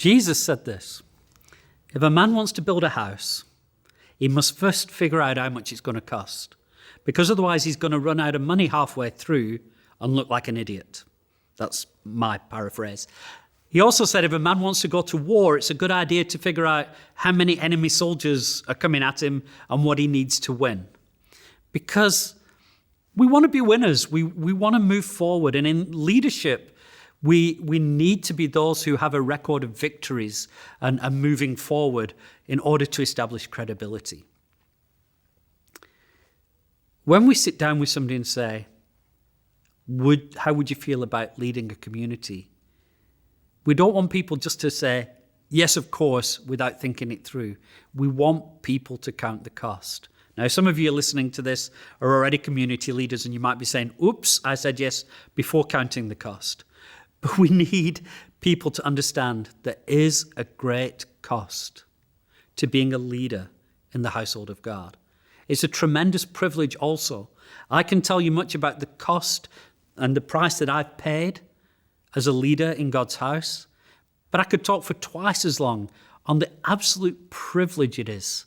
Jesus said this: if a man wants to build a house, he must first figure out how much it's going to cost, because otherwise he's going to run out of money halfway through and look like an idiot. That's my paraphrase. He also said if a man wants to go to war, it's a good idea to figure out how many enemy soldiers are coming at him and what he needs to win. Because we want to be winners. We want to move forward. And in leadership, we need to be those who have a record of victories and moving forward in order to establish credibility. When we sit down with somebody and say, how would you feel about leading a community? We don't want people just to say, yes, of course, without thinking it through. We want people to count the cost. Now, some of you listening to this are already community leaders, and you might be saying, oops, I said yes before counting the cost. But we need people to understand there is a great cost to being a leader in the household of God. It's a tremendous privilege also. I can tell you much about the cost and the price that I've paid as a leader in God's house, but I could talk for twice as long on the absolute privilege it is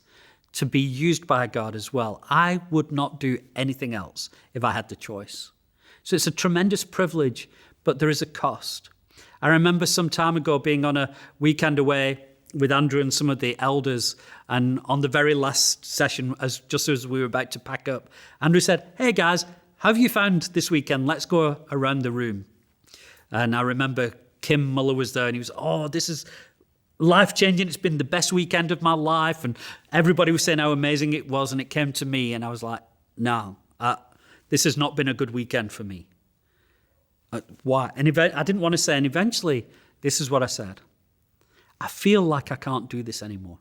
to be used by God as well. I would not do anything else if I had the choice. So it's a tremendous privilege, but there is a cost. I remember some time ago being on a weekend away with Andrew and some of the elders, and on the very last session, just as we were about to pack up, Andrew said, hey guys, how have you found this weekend? Let's go around the room. And I remember Kim Muller was there, and he was, this is life-changing. It's been the best weekend of my life. And everybody was saying how amazing it was. And it came to me, and I was like, no, this has not been a good weekend for me. Why? And I didn't want to say, and eventually, this is what I said. I feel like I can't do this anymore.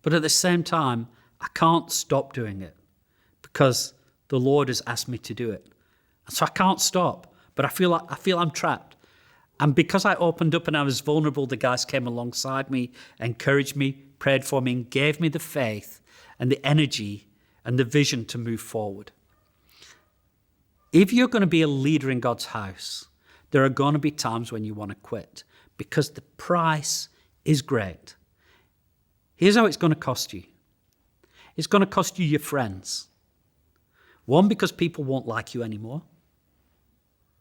But at the same time, I can't stop doing it because the Lord has asked me to do it. And so I can't stop. But I feel I'm trapped. And because I opened up and I was vulnerable, the guys came alongside me, encouraged me, prayed for me, and gave me the faith and the energy and the vision to move forward. If you're going to be a leader in God's house, there are going to be times when you want to quit because the price is great. Here's how it's going to cost you. It's going to cost you your friends. One, because people won't like you anymore.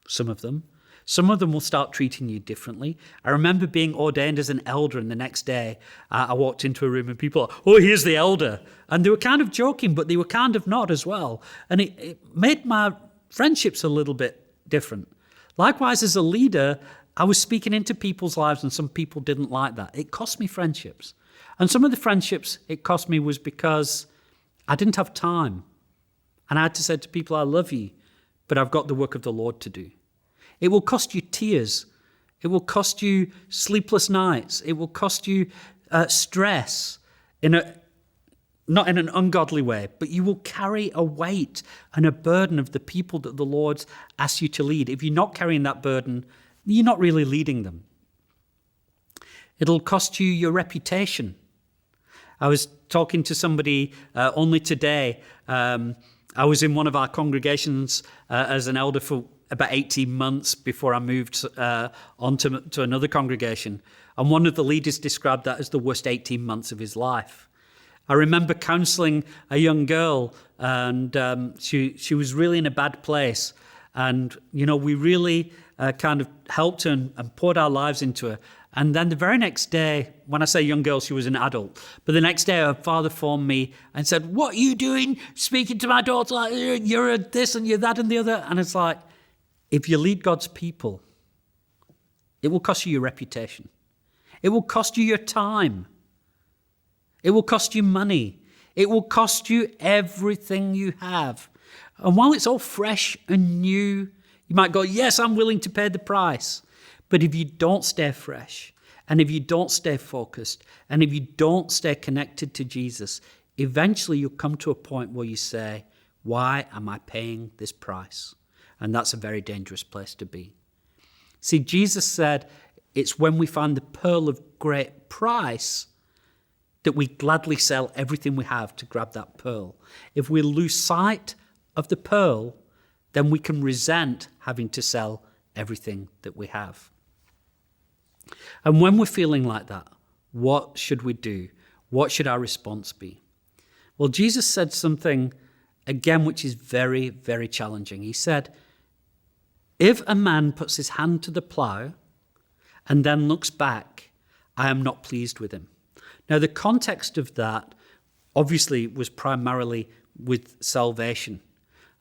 Some of them. Some of them will start treating you differently. I remember being ordained as an elder, and the next day I walked into a room and people are, here's the elder. And they were kind of joking, but they were kind of not as well. And it made my friendships a little bit different. Likewise, as a leader, I was speaking into people's lives, and some people didn't like that. It cost me friendships. And some of the friendships it cost me was because I didn't have time. And I had to say to people, I love you, but I've got the work of the Lord to do. It will cost you tears. It will cost you sleepless nights. It will cost you stress, not in an ungodly way, but you will carry a weight and a burden of the people that the Lord's asked you to lead. If you're not carrying that burden, you're not really leading them. It'll cost you your reputation. I was talking to somebody only today. I was in one of our congregations as an elder for about 18 months before I moved on to another congregation. And one of the leaders described that as the worst 18 months of his life. I remember counseling a young girl, and she was really in a bad place. And, we really kind of helped her and poured our lives into her. And then the very next day, when I say young girl, she was an adult. But the next day, her father phoned me and said, what are you doing speaking to my daughter? Like, you're a this and you're that and the other. And it's like, if you lead God's people, it will cost you your reputation. It will cost you your time. It will cost you money. It will cost you everything you have. And while it's all fresh and new, you might go, yes, I'm willing to pay the price. But if you don't stay fresh, and if you don't stay focused, and if you don't stay connected to Jesus, eventually you'll come to a point where you say, why am I paying this price? And that's a very dangerous place to be. See, Jesus said it's when we find the pearl of great price that we gladly sell everything we have to grab that pearl. If we lose sight of the pearl, then we can resent having to sell everything that we have. And when we're feeling like that, what should we do? What should our response be? Well, Jesus said something, again, which is very, very challenging. He said, if a man puts his hand to the plough and then looks back, I am not pleased with him. Now, the context of that obviously was primarily with salvation.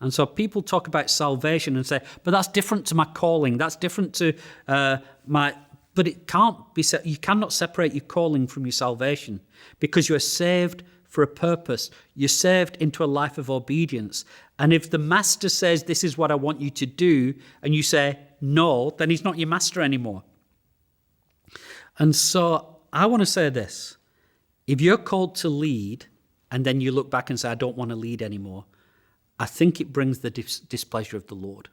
And so people talk about salvation and say, but that's different to my calling. That's different to but it can't be, you cannot separate your calling from your salvation, because you are saved for a purpose. You're saved into a life of obedience. And if the master says, this is what I want you to do, and you say no, then he's not your master anymore. And so I want to say this. If you're called to lead, and then you look back and say, I don't want to lead anymore, I think it brings the displeasure of the Lord.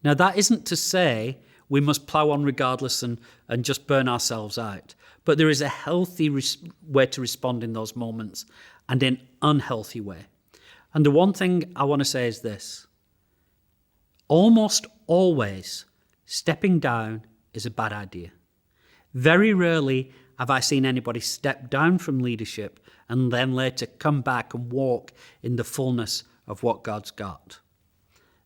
Now, that isn't to say we must plough on regardless and just burn ourselves out. But there is a healthy way to respond in those moments, and an unhealthy way. And the one thing I want to say is this. Almost always, stepping down is a bad idea. Very rarely have I seen anybody step down from leadership and then later come back and walk in the fullness of what God's got.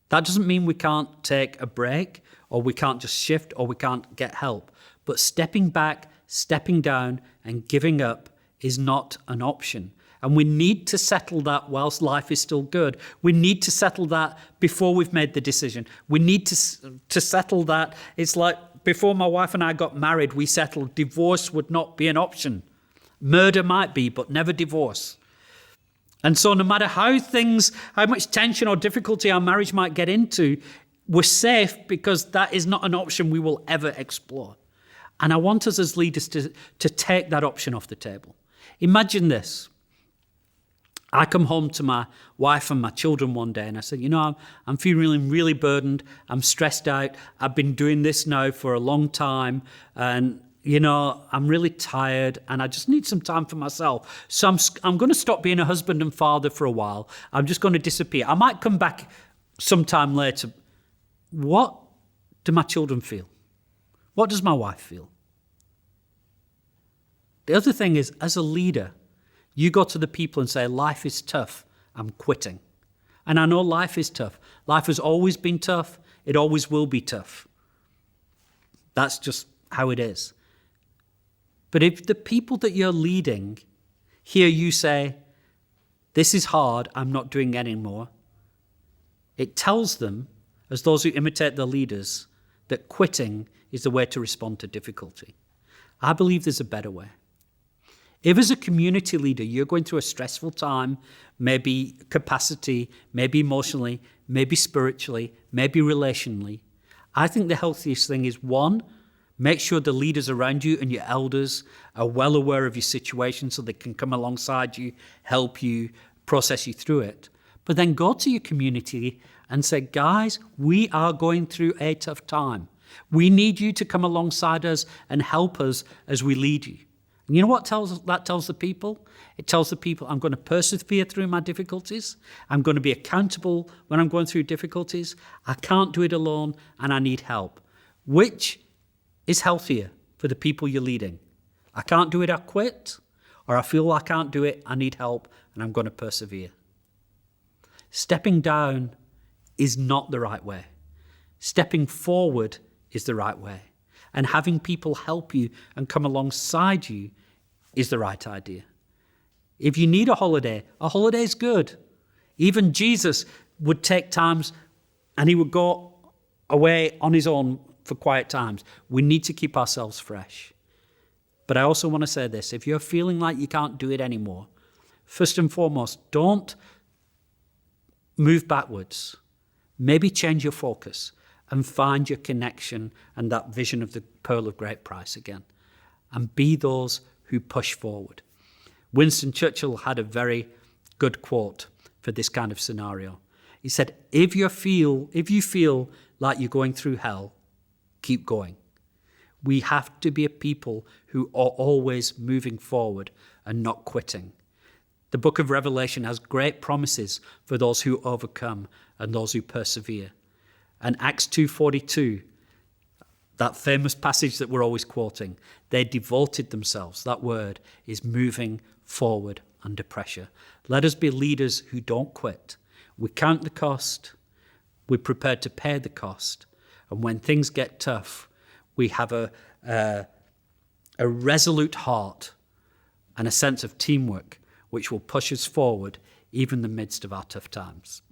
That doesn't mean we can't take a break, or we can't just shift, or we can't get help. But stepping back, stepping down, and giving up is not an option. And we need to settle that whilst life is still good. We need to settle that before we've made the decision. We need to settle that. It's like before my wife and I got married, we settled divorce would not be an option. Murder might be, but never divorce. And so no matter how much tension or difficulty our marriage might get into, we're safe, because that is not an option we will ever explore. And I want us as leaders to take that option off the table. Imagine this. I come home to my wife and my children one day and I said, I'm feeling really burdened. I'm stressed out. I've been doing this now for a long time. And, I'm really tired and I just need some time for myself. So I'm going to stop being a husband and father for a while. I'm just going to disappear. I might come back sometime later. What do my children feel? What does my wife feel? The other thing is, as a leader, you go to the people and say, life is tough, I'm quitting. And I know life is tough. Life has always been tough. It always will be tough. That's just how it is. But if the people that you're leading hear you say, this is hard, I'm not doing anymore, it tells them, as those who imitate their leaders, that quitting is the way to respond to difficulty. I believe there's a better way. If as a community leader you're going through a stressful time, maybe capacity, maybe emotionally, maybe spiritually, maybe relationally, I think the healthiest thing is, one, make sure the leaders around you and your elders are well aware of your situation so they can come alongside you, help you, process you through it. But then go to your community and say, guys, we are going through a tough time. We need you to come alongside us and help us as we lead you. And you know what that tells the people? It tells the people, I'm going to persevere through my difficulties. I'm going to be accountable when I'm going through difficulties. I can't do it alone and I need help. Which is healthier for the people you're leading? I can't do it, I quit. Or I feel I can't do it, I need help and I'm going to persevere. Stepping down is not the right way. Stepping forward is the right way. And having people help you and come alongside you is the right idea. If you need a holiday is good. Even Jesus would take times and he would go away on his own for quiet times. We need to keep ourselves fresh. But I also want to say this. If you're feeling like you can't do it anymore, first and foremost, don't move backwards. Maybe change your focus and find your connection and that vision of the pearl of great price again. And be those who push forward. Winston Churchill had a very good quote for this kind of scenario. He said, if you feel like you're going through hell, keep going. We have to be a people who are always moving forward and not quitting. The book of Revelation has great promises for those who overcome and those who persevere. And Acts 2:42, That famous passage that we're always quoting, they devoted themselves. That word is moving forward under pressure. Let us be leaders who don't quit. We count the cost. We're prepared to pay the cost. And when things get tough, we have a resolute heart and a sense of teamwork which will push us forward even in the midst of our tough times.